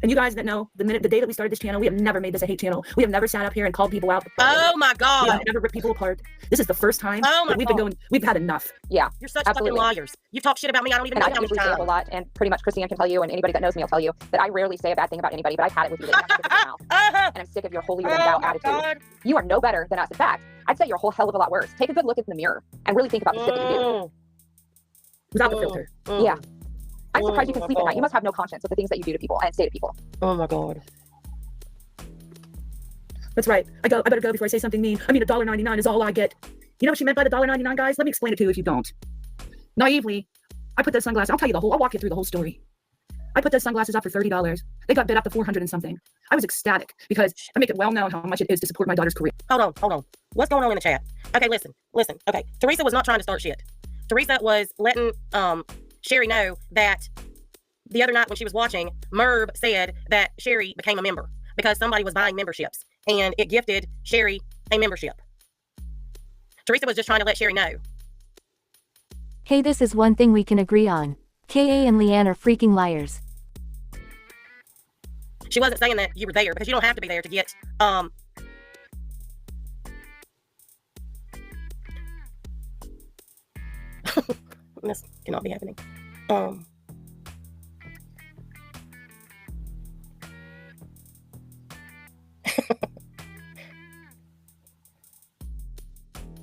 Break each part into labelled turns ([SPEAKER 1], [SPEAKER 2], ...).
[SPEAKER 1] And you guys that know, the day that we started this channel, we have never made this a hate channel. We have never sat up here and called people out.
[SPEAKER 2] Oh my God.
[SPEAKER 1] We have never ripped people apart. This is the first time that we've had enough.
[SPEAKER 3] Yeah.
[SPEAKER 2] You're such fucking liars. You've talked shit about me. I don't even know how many
[SPEAKER 3] usually say it a lot, and pretty much Kristianne can tell you, and anybody that knows me will tell you that I rarely say a bad thing about anybody, but I've had it with you lately. And I'm sick of your holier than thou attitude.
[SPEAKER 2] God.
[SPEAKER 3] You are no better than us. In fact, I'd say you're a whole hell of a lot worse. Take a good look in the mirror and really think about the shit that you do.
[SPEAKER 1] Without the filter.
[SPEAKER 3] Yeah. I'm surprised you can sleep at night. You must have no conscience with the things that you do to people and say to people.
[SPEAKER 2] Oh my God.
[SPEAKER 1] That's right. I better go before I say something mean. I mean, $1.99 is all I get. You know what she meant by the $1.99, guys? Let me explain it to you if you don't. Naively, I put those sunglasses, I'll walk you through the whole story. I put those sunglasses up for $30. They got bid up to 400 and something. I was ecstatic because I make it well known how much it is to support my daughter's career.
[SPEAKER 2] Hold on. What's going on in the chat? Okay, listen. Okay, Teresa was not trying to start shit. Teresa was letting Sherry know that the other night when she was watching, MERB said that Sherry became a member because somebody was buying memberships and it gifted Sherry a membership. Teresa was just trying to let Sherry know.
[SPEAKER 4] Hey, this is one thing we can agree on. KA and Leighann are freaking liars.
[SPEAKER 2] She wasn't saying that you were there because you don't have to be there to get this cannot be happening.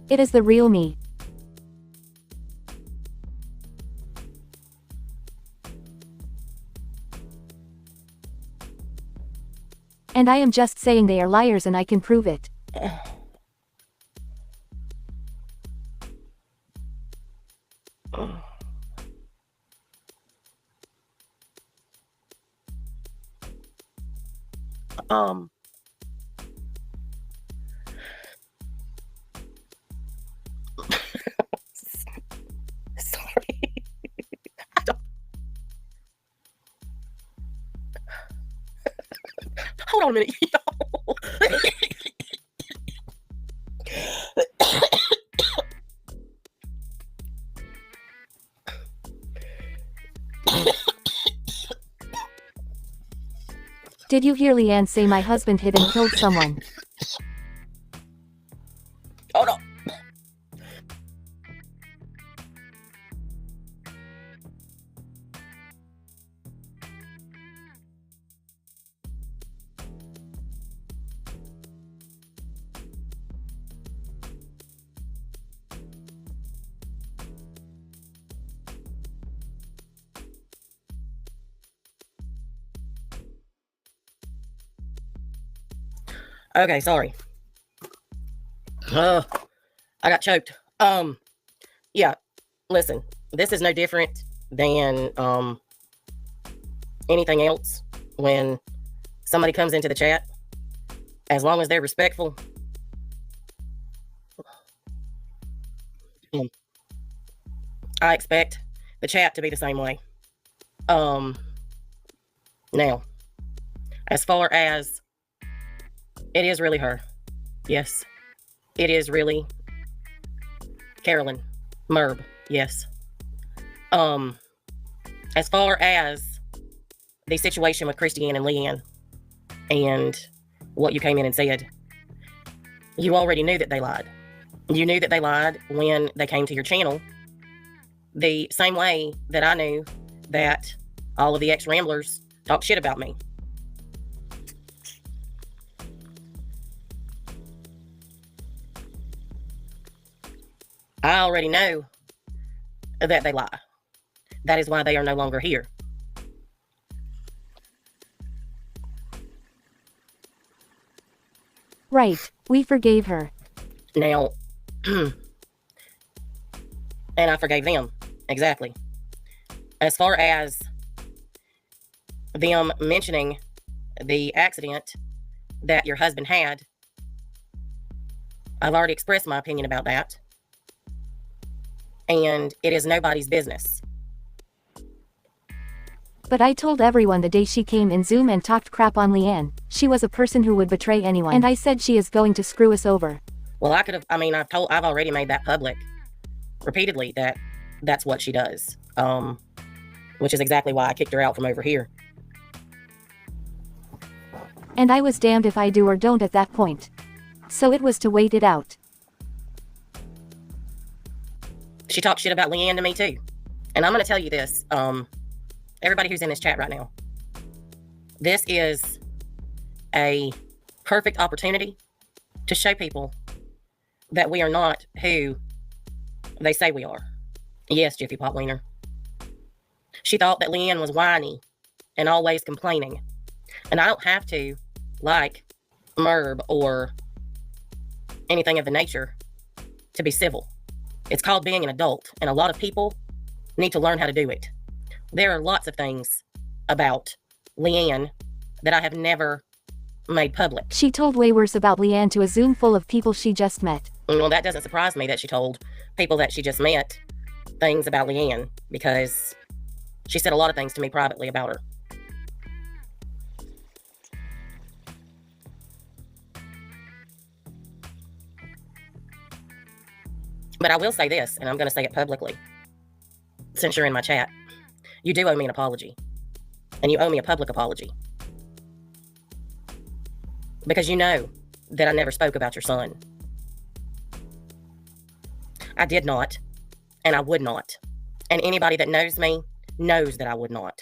[SPEAKER 4] It is the real me. And I am just saying they are liars and I can prove it.
[SPEAKER 2] Sorry. Hold on a minute, y'all.
[SPEAKER 4] Did you hear Leighann say my husband hit and killed someone?
[SPEAKER 2] Hold on. Okay, sorry. I got choked. Yeah, listen, this is no different than anything else. When somebody comes into the chat, as long as they're respectful, I expect the chat to be the same way. Now, as far as it is really her. Yes. It is really Carolyn MERB. Yes. As far as the situation with Kristianne and Leighann and what you came in and said, you already knew that they lied. You knew that they lied when they came to your channel, the same way that I knew that all of the ex-ramblers talk shit about me. I already know that they lie. That is why they are no longer here.
[SPEAKER 4] Right, we forgave her.
[SPEAKER 2] Now, and I forgave them. Exactly. As far as them mentioning the accident that your husband had, I've already expressed my opinion about that. And it is nobody's business.
[SPEAKER 4] But I told everyone the day she came in Zoom and talked crap on Leighann, she was a person who would betray anyone. And I said she is going to screw us over.
[SPEAKER 2] Well, I could have, I've already made that public repeatedly that that's what she does. Which is exactly why I kicked her out from over here.
[SPEAKER 4] And I was damned if I do or don't at that point. So it was to wait it out.
[SPEAKER 2] She talked shit about Leighann to me too. And I'm going to tell you this, everybody who's in this chat right now, this is a perfect opportunity to show people that we are not who they say we are. Yes, Jiffy Pop Wiener. She thought that Leighann was whiny and always complaining. And I don't have to like MERB or anything of the nature to be civil. It's called being an adult, and a lot of people need to learn how to do it. There are lots of things about Leighann that I have never made public.
[SPEAKER 4] She told way worse about Leighann to a Zoom full of people she just met.
[SPEAKER 2] Well, that doesn't surprise me that she told people that she just met things about Leighann, because she said a lot of things to me privately about her. But I will say this, and I'm going to say it publicly, since you're in my chat. You do owe me an apology. And you owe me a public apology. Because you know that I never spoke about your son. I did not, and I would not. And anybody that knows me knows that I would not.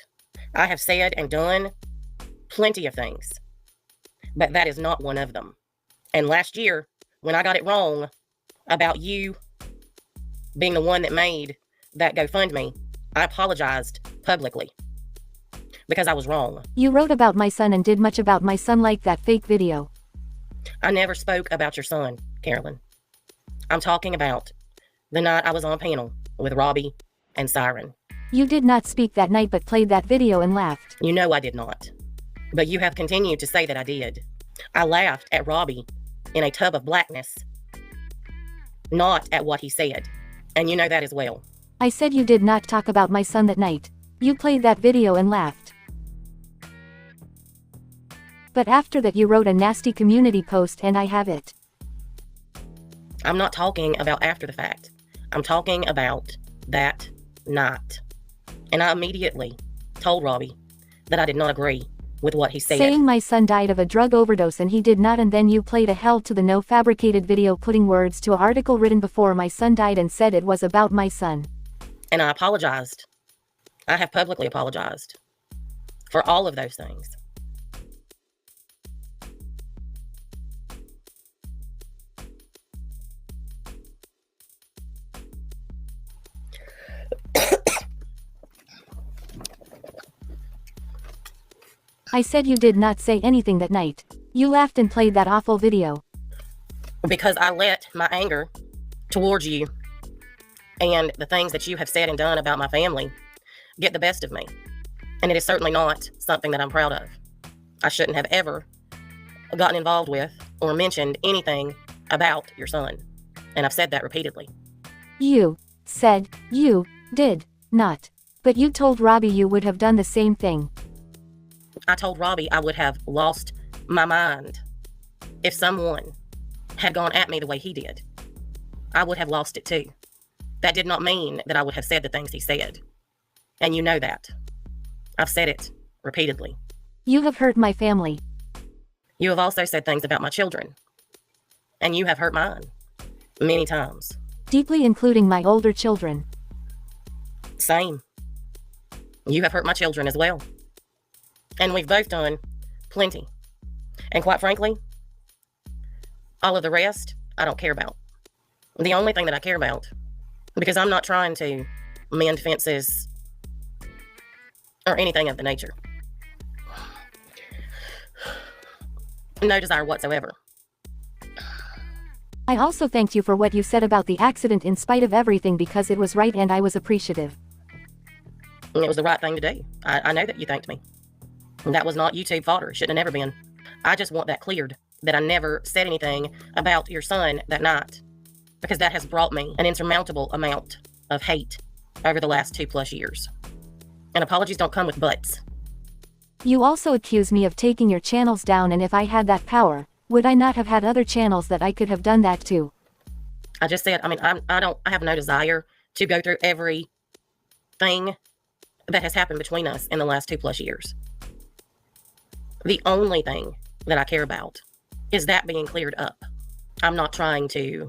[SPEAKER 2] I have said and done plenty of things, but that is not one of them. And last year, when I got it wrong about you being the one that made that GoFundMe, I apologized publicly because I was wrong.
[SPEAKER 4] You wrote about my son and did much about my son, like that fake video.
[SPEAKER 2] I never spoke about your son, Carolyn. I'm talking about the night I was on panel with Robbie and Siren.
[SPEAKER 4] You did not speak that night but played that video and laughed.
[SPEAKER 2] You know I did not. But you have continued to say that I did. I laughed at Robbie in a tub of blackness, not at what he said. And you know that as well.
[SPEAKER 4] I said you did not talk about my son that night. You played that video and laughed. But after that you wrote a nasty community post and I have it.
[SPEAKER 2] I'm not talking about after the fact. I'm talking about that night. And I immediately told Robbie that I did not agree with what he said.
[SPEAKER 4] Saying my son died of a drug overdose and he did not, and then you played a hell to the no fabricated video putting words to an article written before my son died and said it was about my son.
[SPEAKER 2] And I apologized. I have publicly apologized for all of those things.
[SPEAKER 4] I said you did not say anything that night. You laughed and played that awful video.
[SPEAKER 2] Because I let my anger towards you and the things that you have said and done about my family get the best of me. And it is certainly not something that I'm proud of. I shouldn't have ever gotten involved with or mentioned anything about your son. And I've said that repeatedly.
[SPEAKER 4] You said you did not. But you told Robbie you would have done the same thing.
[SPEAKER 2] I told Robbie I would have lost my mind if someone had gone at me the way he did. I would have lost it too. That did not mean that I would have said the things he said. And you know that. I've said it repeatedly.
[SPEAKER 4] You have hurt my family.
[SPEAKER 2] You have also said things about my children. And you have hurt mine many times.
[SPEAKER 4] Deeply, including my older children.
[SPEAKER 2] Same. You have hurt my children as well. And we've both done plenty. And quite frankly, all of the rest, I don't care about. The only thing that I care about, because I'm not trying to mend fences or anything of the nature. No desire whatsoever.
[SPEAKER 4] I also thanked you for what you said about the accident in spite of everything, because it was right and I was appreciative.
[SPEAKER 2] And it was the right thing to do. I know that you thanked me. And that was not YouTube fodder. It shouldn't have never been. I just want that cleared, that I never said anything about your son that night, because that has brought me an insurmountable amount of hate over the last 2+ years. And apologies don't come with buts.
[SPEAKER 4] You also accuse me of taking your channels down, and if I had that power, would I not have had other channels that I could have done that to?
[SPEAKER 2] I just said, I have no desire to go through everything that has happened between us in the last 2+ years. The only thing that I care about is that being cleared up. I'm not trying to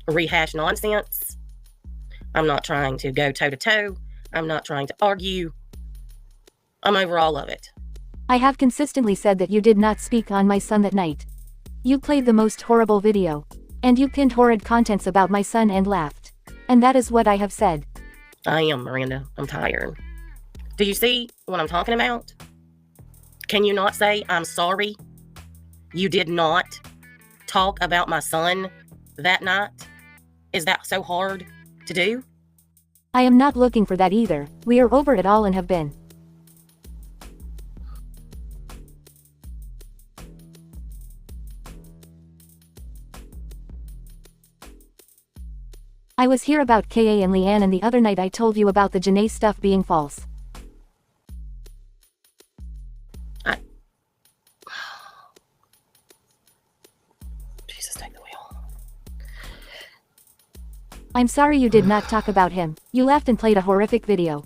[SPEAKER 2] rehash nonsense. I'm not trying to go toe to toe. I'm not trying to argue. I'm over all of it.
[SPEAKER 4] I have consistently said that you did not speak on my son that night. You played the most horrible video. And you pinned horrid contents about my son and laughed. And that is what I have said.
[SPEAKER 2] I am, Miranda. I'm tired. Do you see what I'm talking about? Can you not say, I'm sorry? You did not talk about my son that night? Is that so hard to do?
[SPEAKER 4] I am not looking for that either. We are over it all and have been. I was here about K.A. and Leighann, and the other night I told you about the Janae stuff being false.
[SPEAKER 2] Jesus, take the wheel.
[SPEAKER 4] I'm sorry you did not talk about him. You laughed and played a horrific video.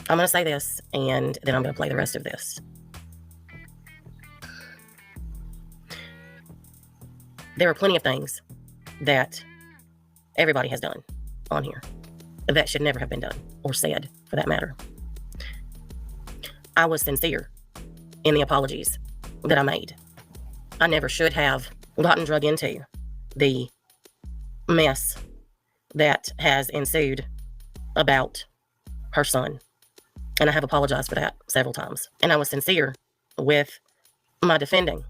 [SPEAKER 2] I'm going to say this, and then I'm going to play the rest of this. There are plenty of things that everybody has done on here that should never have been done, or said, for that matter. I was sincere in the apologies that I made. I never should have gotten drug into the mess that has ensued about her son. And I have apologized for that several times. And I was sincere with my defending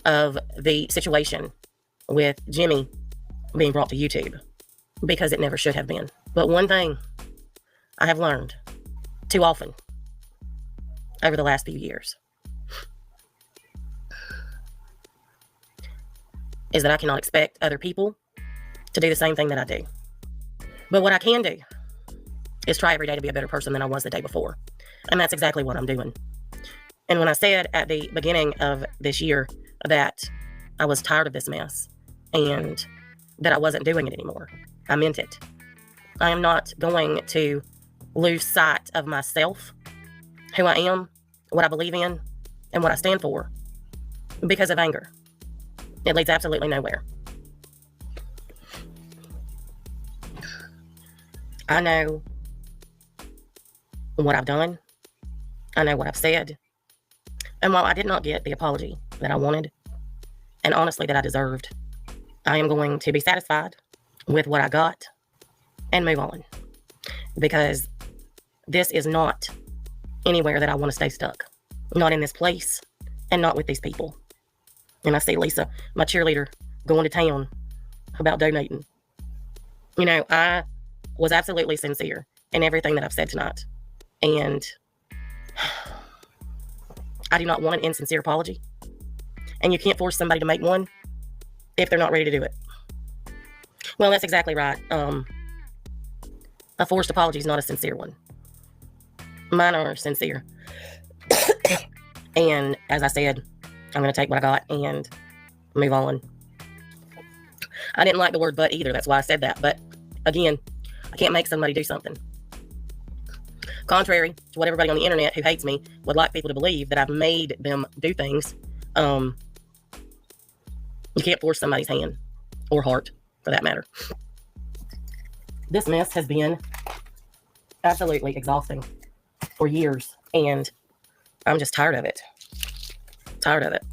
[SPEAKER 2] of the situation with Jimmy being brought to YouTube, because it never should have been. But one thing I have learned too often over the last few years is that I cannot expect other people to do the same thing that I do. But what I can do is try every day to be a better person than I was the day before. And that's exactly what I'm doing. And when I said at the beginning of this year that I was tired of this mess and that I wasn't doing it anymore, I meant it. I am not going to lose sight of myself, who I am, what I believe in, and what I stand for because of anger. It leads absolutely nowhere. I know what I've done. I know what I've said. And while I did not get the apology that I wanted, and honestly that I deserved, I am going to be satisfied with what I got and move on. Because this is not anywhere that I want to stay stuck. Not in this place and not with these people. And I see Lisa, my cheerleader, going to town about donating. You know, I was absolutely sincere in everything that I've said tonight. And I do not want an insincere apology. And you can't force somebody to make one if they're not ready to do it. Well, that's exactly right. A forced apology is not a sincere one. Mine are sincere. And as I said, I'm going to take what I got and move on. I didn't like the word but either. That's why I said that. But again, I can't make somebody do something. Contrary to what everybody on the internet who hates me would like people to believe, that I've made them do things. You can't force somebody's hand or heart, for that matter. This mess has been absolutely exhausting for years, and I'm just tired of it. Tired of it.